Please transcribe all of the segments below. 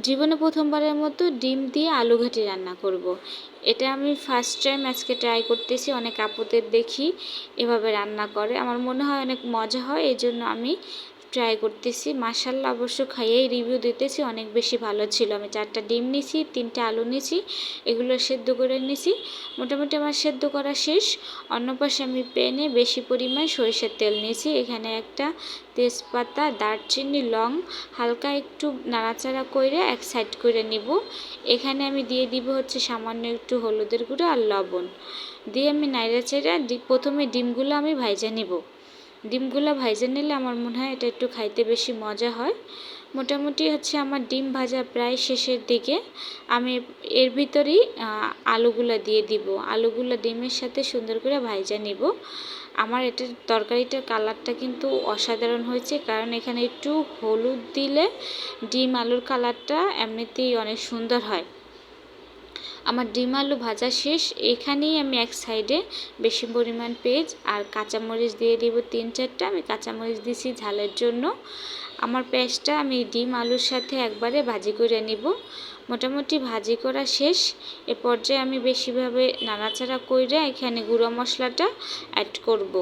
জীবনে প্রথমবারের মতো ডিম দিয়ে আলু ঘাটি রান্না করব। এটা আমি ফার্স্ট টাইম আজকে ট্রাই করতেছি। অনেক আপুদের দেখি এভাবে রান্না করে, আমার মনে হয় অনেক মজা হয়, এই জন্য আমি ট্রাই করতেছি। মাশাল্লাহ অবশ্য খাইয়েই রিভিউ দিতেছি, অনেক বেশি ভালো ছিল। আমি 4টা ডিম নিছি, 3টা আলু নিছি, এগুলো সেদ্ধ করে নিছি। মোটামুটি আমার সেদ্ধ করা শেষ। অন্য পাশে আমি প্যানে বেশি পরিমাণ সরিষার তেল নিয়েছি। এখানে একটা তেজপাতা, দারচিনি, লং হালকা একটু নাড়াচাড়া করে এক সাইড করে নিব। এখানে আমি দিয়ে দিব হচ্ছে সামান্য একটু হলুদের গুঁড়ো আর লবণ দিয়ে আমি নাড়াচাড়া প্রথমে ডিমগুলো আমি ভাইজা নিব। ডিমগুলো ভাইজা নিলে আমার মনে হয় এটা একটু খাইতে বেশি মজা হয়। মোটামুটি হচ্ছে আমার ডিম ভাজা প্রায় শেষের দিকে। আমি এর ভিতরেই আলুগুলো দিয়ে দিব। আলুগুলো ডিমের সাথে সুন্দর করে ভাইজা নিব। আমার এটার তরকারিটার কালারটা কিন্তু অসাধারণ হয়েছে, কারণ এখানে একটু হলুদ দিলে ডিম আলুর কালারটা এমনিতেই অনেক সুন্দর হয়। আমার ডিম আলু ভাজা শেষ। এখানেই আমি এক সাইডে বেশি পরিমাণ পেঁয়াজ আর কাঁচামরিচ দিয়ে দিব 3-4টা। আমি কাঁচামরিচ দিছি ঝালের জন্য। আমার পেঁয়াজটা আমি ডিম আলুর সাথে একবারে ভাজি করে নিব। মোটামুটি ভাজি করা শেষ। এ পর্যায়ে আমি বেশিভাবে নাড়াচাড়া করে এখানে গুঁড়ো মশলাটা অ্যাড করব।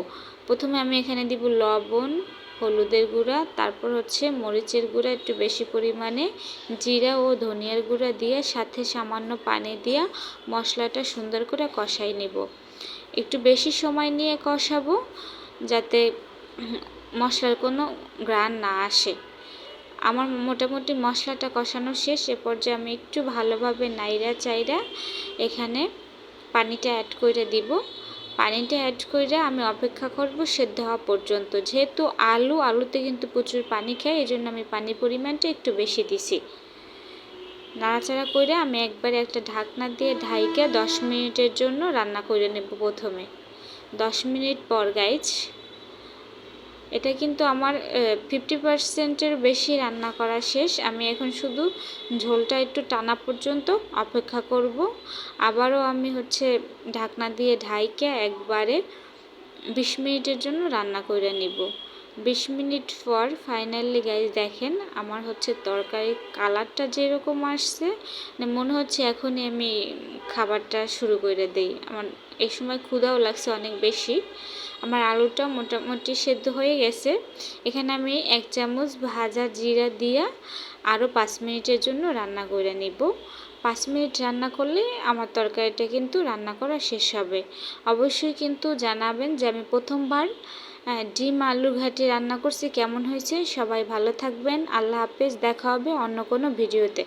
প্রথমে আমি এখানে দিব লবণ, হলুদের গুঁড়া, তারপর হচ্ছে মরিচের গুঁড়া একটু বেশি পরিমাণে, জিরা ও ধনিয়ার গুঁড়া দিয়ে সাথে সামান্য পানি দিয়ে মশলাটা সুন্দর করে কষাই নেব। একটু বেশি সময় নিয়ে কষাবো যাতে মশলার কোনো ঘ্রাণ না আসে। আমার মোটামুটি মশলাটা কষানো শেষ। এ পর্যায়ে আমি একটু ভালোভাবে নাইড়া চাইড়া এখানে পানিটা অ্যাড করে দিব। পানিটা অ্যাড করে আমি অপেক্ষা করব সেদ্ধ হওয়া পর্যন্ত। যেহেতু আলুতে কিন্তু প্রচুর পানি খায়, এই জন্য আমি পানির পরিমাণটা একটু বেশি দিছি। নাড়াচাড়া করে আমি একবারে একটা ঢাকনা দিয়ে ঢাইকে 10 মিনিটের জন্য রান্না করে নেব। প্রথমে 10 মিনিট পর গাইজ, এটা কিন্তু আমার 50%-এর বেশি রান্না করা শেষ। আমি এখন শুধু ঝোলটা একটু টানা পর্যন্ত অপেক্ষা করব। আবারও আমি হচ্ছে ঢাকনা দিয়ে ঢাইকে একবারে 20 মিনিটের জন্য রান্না করে নিব। 20 মিনিট পর ফাইনালি গাইজ দেখেন আমার হচ্ছে তরকারির কালারটা যেরকম আসছে, মনে হচ্ছে এখনই আমি খাবারটা শুরু করে দেই। আমার এই সময় ক্ষুধাও লাগছে অনেক বেশি। আমার আলুটা মোটামুটি সেদ্ধ হয়ে গেছে। এখানে আমি 1 চামচ ভাজা জিরা দিয়ে আরও 5 মিনিটের জন্য রান্না করে নিব। 5 মিনিট রান্না করলে আমার তরকারিটা কিন্তু রান্না করা শেষ হবে। অবশ্যই কিন্তু জানাবেন যে আমি প্রথমবার ডিম আলু ঘাটি রান্না করছি কেমন হয়েছে। সবাই ভালো থাকবেন। আল্লাহ হাফেজ। দেখা হবে অন্য কোনো ভিডিওতে।